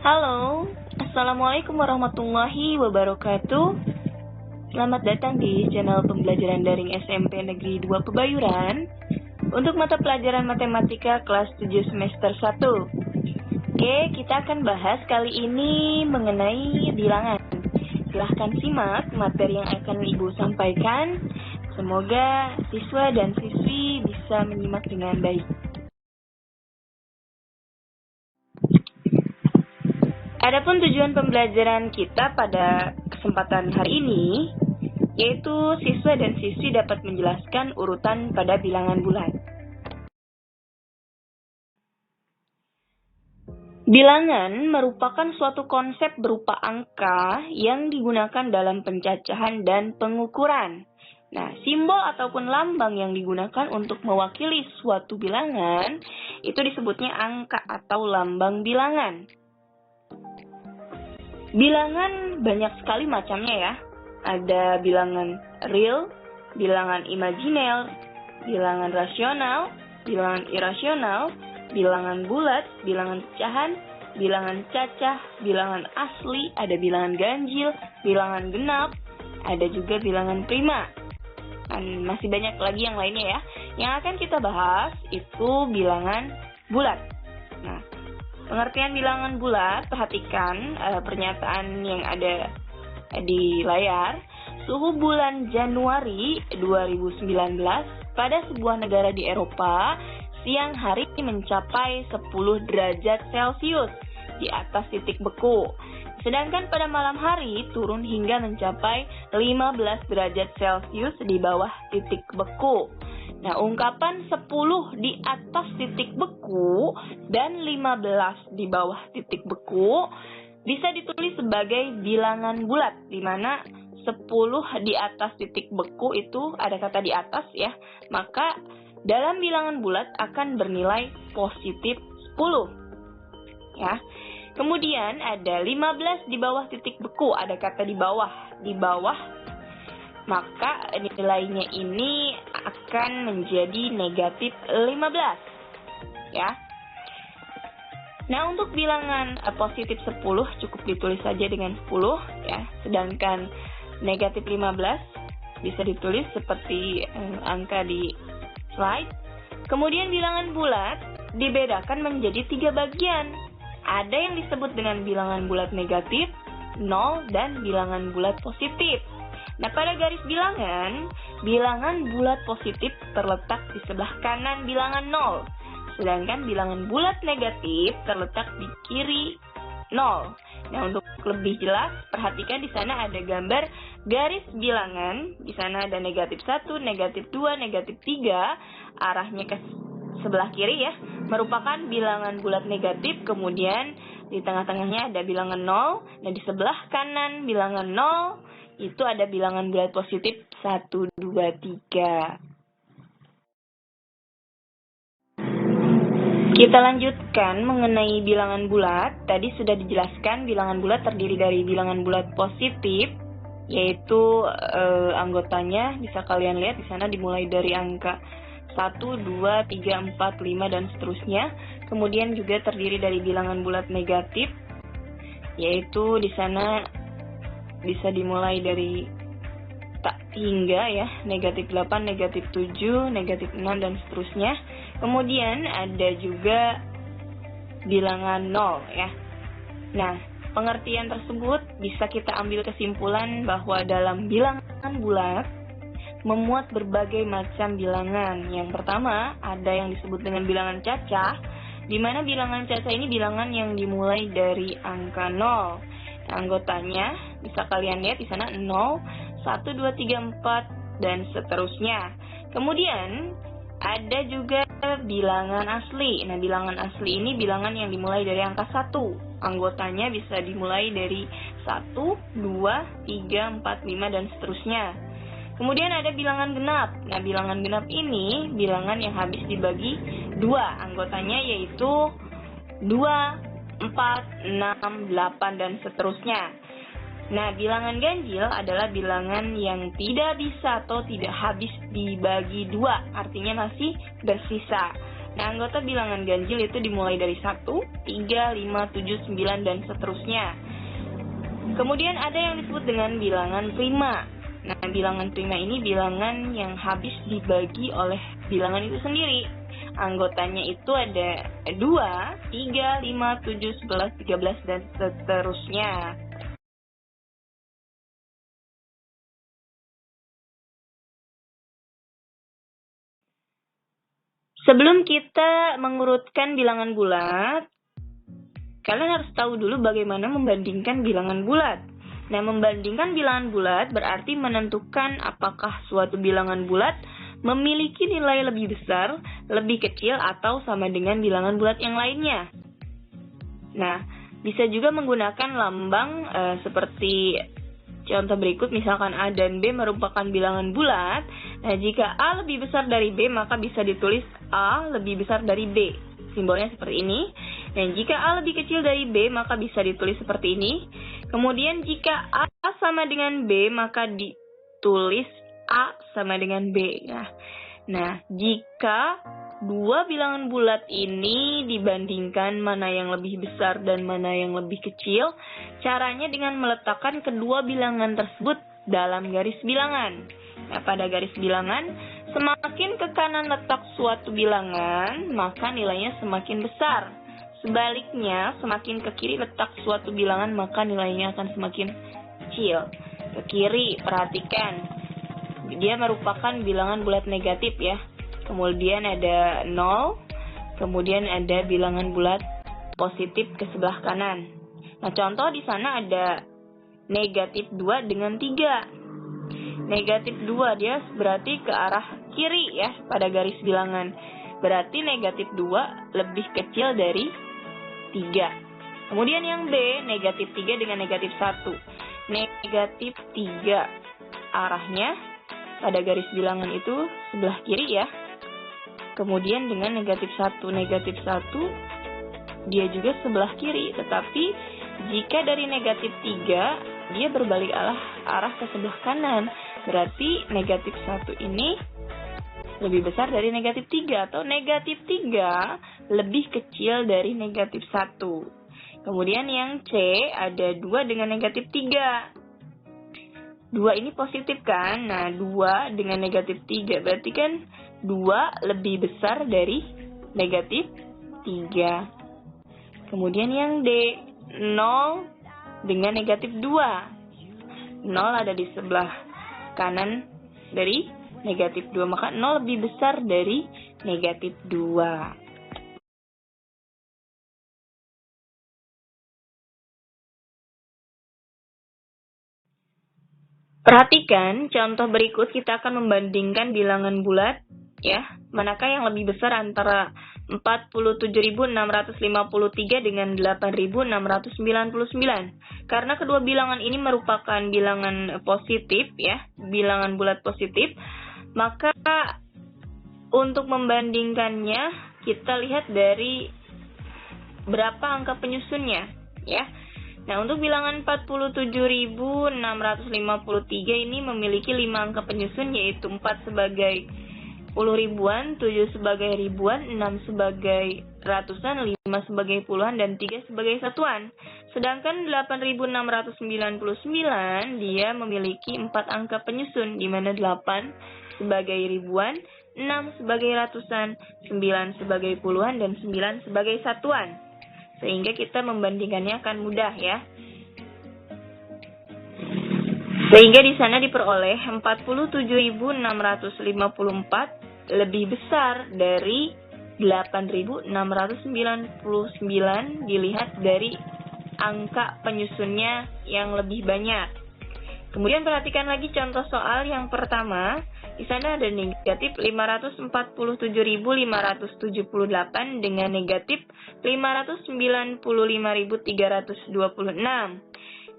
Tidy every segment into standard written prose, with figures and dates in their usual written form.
Halo, Assalamualaikum warahmatullahi wabarakatuh. Selamat datang di channel pembelajaran daring SMP Negeri 2 Pebayuran untuk mata pelajaran matematika kelas 7 semester 1. Oke, kita akan bahas kali ini mengenai bilangan. Silahkan simak materi yang akan Ibu sampaikan. Semoga siswa dan siswi bisa menyimak dengan baik. Adapun tujuan pembelajaran kita pada kesempatan hari ini, yaitu siswa dan siswi dapat menjelaskan urutan pada bilangan bulat. Bilangan merupakan suatu konsep berupa angka yang digunakan dalam pencacahan dan pengukuran. Nah, simbol ataupun lambang yang digunakan untuk mewakili suatu bilangan, itu disebutnya angka atau lambang bilangan. Bilangan banyak sekali macamnya ya. Ada bilangan real, bilangan imajiner, bilangan rasional, bilangan irasional, bilangan bulat, bilangan pecahan, bilangan cacah, bilangan asli, ada bilangan ganjil, bilangan genap, ada juga bilangan prima. Dan masih banyak lagi yang lainnya ya. Yang akan kita bahas itu bilangan bulat. Nah, pengertian bilangan bulat, perhatikan pernyataan yang ada di layar. Suhu bulan Januari 2019 pada sebuah negara di Eropa, siang hari mencapai 10 derajat Celcius di atas titik beku. Sedangkan pada malam hari turun hingga mencapai 15 derajat Celcius di bawah titik beku. Nah, ungkapan 10 di atas titik beku dan 15 di bawah titik beku bisa ditulis sebagai bilangan bulat, di mana 10 di atas titik beku itu ada kata di atas ya, maka dalam bilangan bulat akan bernilai positif 10. Ya. Kemudian ada 15 di bawah titik beku, ada kata di bawah, maka nilainya ini akan menjadi negatif 15. Ya. Nah, untuk bilangan positif 10 cukup ditulis saja dengan 10 ya. Sedangkan negatif 15 bisa ditulis seperti angka di slide. Kemudian bilangan bulat dibedakan menjadi 3 bagian. Ada yang disebut dengan bilangan bulat negatif, 0, dan bilangan bulat positif. Nah, pada garis bilangan bulat positif terletak di sebelah kanan bilangan 0. Sedangkan bilangan bulat negatif terletak di kiri 0. Nah, untuk lebih jelas, perhatikan di sana ada gambar garis bilangan. Di sana ada negatif 1, negatif 2, negatif 3. Arahnya ke sebelah kiri ya. Merupakan bilangan bulat negatif. Kemudian di tengah-tengahnya ada bilangan 0. Dan di sebelah kanan bilangan 0 itu ada bilangan bulat positif 1, 2, 3. Kita lanjutkan mengenai bilangan bulat. Tadi sudah dijelaskan bilangan bulat terdiri dari bilangan bulat positif, yaitu anggotanya bisa kalian lihat di sana dimulai dari angka 1, 2, 3, 4, 5, dan seterusnya. Kemudian juga terdiri dari bilangan bulat negatif, yaitu di sana bisa dimulai dari tak hingga ya, negatif 8, negatif 7, negatif 6, dan seterusnya. Kemudian ada juga bilangan 0 ya. Nah, pengertian tersebut bisa kita ambil kesimpulan bahwa dalam bilangan bulat memuat berbagai macam bilangan. Yang pertama, ada yang disebut dengan bilangan cacah, di mana bilangan cacah ini bilangan yang dimulai dari angka 0. Anggotanya bisa kalian lihat di sana 0, 1, 2, 3, 4, dan seterusnya. Kemudian ada juga bilangan asli. Nah, bilangan asli ini bilangan yang dimulai dari angka 1. Anggotanya bisa dimulai dari 1, 2, 3, 4, 5, dan seterusnya. Kemudian ada bilangan genap. Nah, bilangan genap ini bilangan yang habis dibagi 2. Anggotanya yaitu 2, 4, 6, 8, dan seterusnya. Nah, bilangan ganjil adalah bilangan yang tidak bisa atau tidak habis dibagi 2, artinya masih bersisa. Nah, anggota bilangan ganjil itu dimulai dari 1, 3, 5, 7, 9, dan seterusnya. Kemudian ada yang disebut dengan bilangan prima. Nah, bilangan prima ini bilangan yang habis dibagi oleh bilangan itu sendiri. Anggotanya itu ada 2, 3, 5, 7, 11, 13, dan seterusnya. Sebelum kita mengurutkan bilangan bulat, kalian harus tahu dulu bagaimana membandingkan bilangan bulat. Nah, membandingkan bilangan bulat berarti menentukan apakah suatu bilangan bulat memiliki nilai lebih besar, lebih kecil, atau sama dengan bilangan bulat yang lainnya. Nah, bisa juga menggunakan lambang seperti contoh berikut, misalkan A dan B merupakan bilangan bulat. Nah, jika A lebih besar dari B, maka bisa ditulis A lebih besar dari B. Simbolnya seperti ini. Dan jika A lebih kecil dari B, maka bisa ditulis seperti ini. Kemudian jika A sama dengan B, maka ditulis A sama dengan B. Nah, jika dua bilangan bulat ini dibandingkan mana yang lebih besar dan mana yang lebih kecil, caranya dengan meletakkan kedua bilangan tersebut dalam garis bilangan. Nah, pada garis bilangan, semakin ke kanan letak suatu bilangan, maka nilainya semakin besar. Sebaliknya, semakin ke kiri letak suatu bilangan, maka nilainya akan semakin kecil. Ke kiri, perhatikan. Dia merupakan bilangan bulat negatif ya. Kemudian ada 0, kemudian ada bilangan bulat positif ke sebelah kanan. Nah, contoh di sana ada negatif 2 dengan 3. Negatif 2 dia berarti ke arah kiri ya pada garis bilangan. Berarti negatif 2 lebih kecil dari 3. Kemudian yang B, negatif 3 dengan negatif 1. Negatif 3 arahnya pada garis bilangan itu sebelah kiri ya. Kemudian dengan negatif 1. Negatif 1 dia juga sebelah kiri. Tetapi jika dari negatif 3 dia berbalik arah ke sebelah kanan. Berarti negatif 1 ini lebih besar dari negatif 3. Atau negatif 3 lebih kecil dari negatif 1. Kemudian yang C ada 2 dengan negatif 3. 2 ini positif kan? Nah, 2 dengan negatif 3. Berarti kan 2 lebih besar dari negatif 3. Kemudian yang D, 0 dengan negatif 2. 0 ada di sebelah kanan dari negatif 2. Maka 0 lebih besar dari negatif 2. Perhatikan contoh berikut, kita akan membandingkan bilangan bulat ya. Manakah yang lebih besar antara 47.653 dengan 8.699. Karena kedua bilangan ini merupakan bilangan positif ya, bilangan bulat positif, maka untuk membandingkannya kita lihat dari berapa angka penyusunnya ya. Nah, untuk bilangan 47.653 ini memiliki 5 angka penyusun, yaitu 4 sebagai puluh ribuan, 7 sebagai ribuan, 6 sebagai ratusan, 5 sebagai puluhan, dan 3 sebagai satuan. Sedangkan 8.699 dia memiliki 4 angka penyusun, di mana 8 sebagai ribuan, 6 sebagai ratusan, 9 sebagai puluhan, dan 9 sebagai satuan. Sehingga kita membandingkannya akan mudah ya. Sehingga di sana diperoleh 47.654 lebih besar dari 8.699 dilihat dari angka penyusunnya yang lebih banyak. Kemudian perhatikan lagi contoh soal yang pertama. Di sana ada negatif 547.578 dengan negatif 595.326.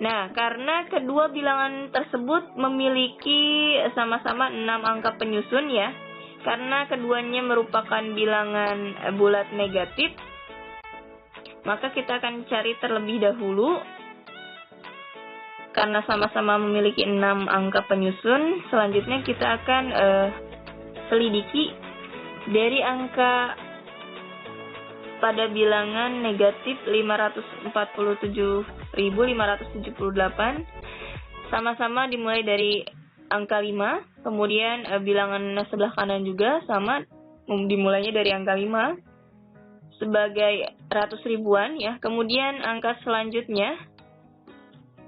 Nah, karena kedua bilangan tersebut memiliki sama-sama 6 angka penyusun ya, karena keduanya merupakan bilangan bulat negatif, maka kita akan cari terlebih dahulu. Karena sama-sama memiliki 6 angka penyusun, selanjutnya kita akan selidiki dari angka pada bilangan negatif 547.578, sama-sama dimulai dari angka 5, kemudian bilangan sebelah kanan juga sama dimulainya dari angka 5 sebagai ratus ribuan ya. Kemudian angka selanjutnya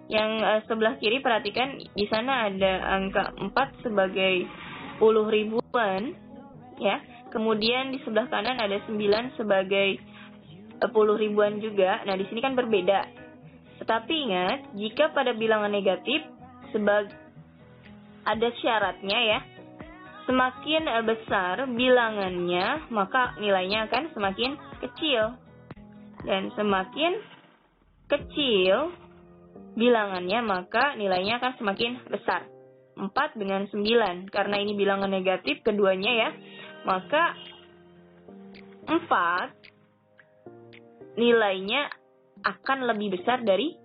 yang sebelah kiri, perhatikan di sana ada angka 4 sebagai puluh ribuan ya. Kemudian di sebelah kanan ada 9 sebagai puluh ribuan juga. Nah, di sini kan berbeda. Tetapi ingat, jika pada bilangan negatif ada syaratnya ya. Semakin besar bilangannya, maka nilainya akan semakin kecil. Dan semakin kecil bilangannya, maka nilainya akan semakin besar. 4 dengan 9, karena ini bilangan negatif keduanya ya, maka 4 nilainya akan lebih besar dari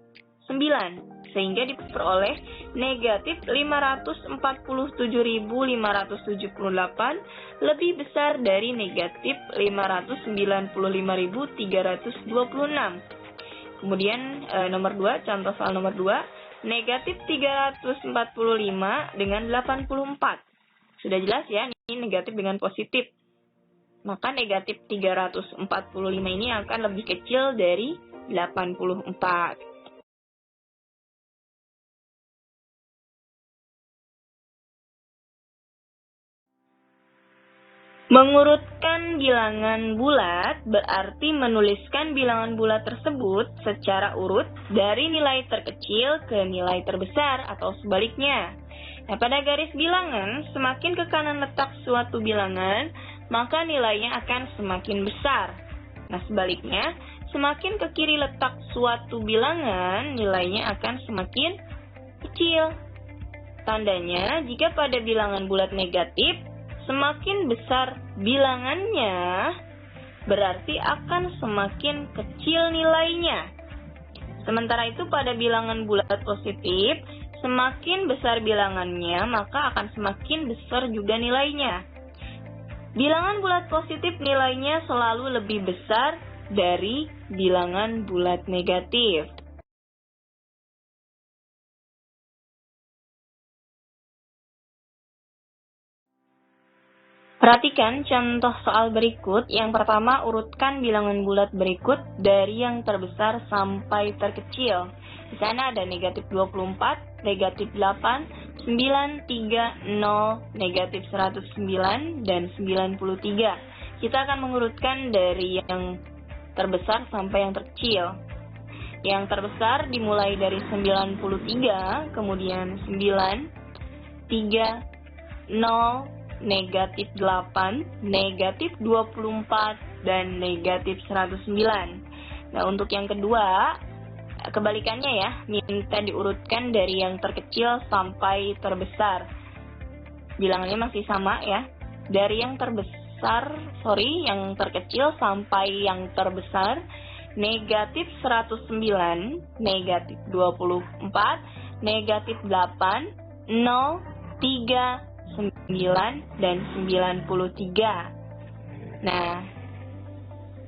9, sehingga diperoleh negatif 547.578 lebih besar dari negatif 595.326. Kemudian nomor 2, contoh soal nomor 2, negatif 345 dengan 84. Sudah jelas ya, ini negatif dengan positif. Maka negatif 345 ini akan lebih kecil dari 84. Mengurutkan bilangan bulat berarti menuliskan bilangan bulat tersebut secara urut dari nilai terkecil ke nilai terbesar atau sebaliknya. Nah, pada garis bilangan, semakin ke kanan letak suatu bilangan, maka nilainya akan semakin besar. Nah, sebaliknya, semakin ke kiri letak suatu bilangan, nilainya akan semakin kecil. Tandanya, jika pada bilangan bulat negatif, semakin besar bilangannya, berarti akan semakin kecil nilainya. Sementara itu pada bilangan bulat positif, semakin besar bilangannya, maka akan semakin besar juga nilainya. Bilangan bulat positif nilainya selalu lebih besar dari bilangan bulat negatif. Perhatikan contoh soal berikut. Yang pertama, urutkan bilangan bulat berikut dari yang terbesar sampai terkecil. Di sana ada negatif 24, negatif 8, 9, 3, 0, negatif 109, dan 93. Kita akan mengurutkan dari yang terbesar sampai yang terkecil. Yang terbesar dimulai dari 93, kemudian 9, 3, 0, negatif 8, negatif 24, dan negatif 109. Nah, untuk yang kedua, kebalikannya ya, minta diurutkan dari yang terkecil sampai terbesar. Bilangannya masih sama ya, dari yang yang terkecil sampai yang terbesar, negatif 109, negatif 24, negatif 8, 0, 3, 9, dan 93. Nah,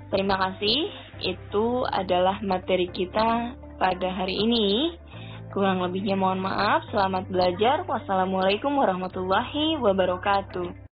terima kasih. Itu adalah materi kita pada hari ini. Kurang lebihnya mohon maaf. Selamat belajar. Wassalamualaikum warahmatullahi wabarakatuh.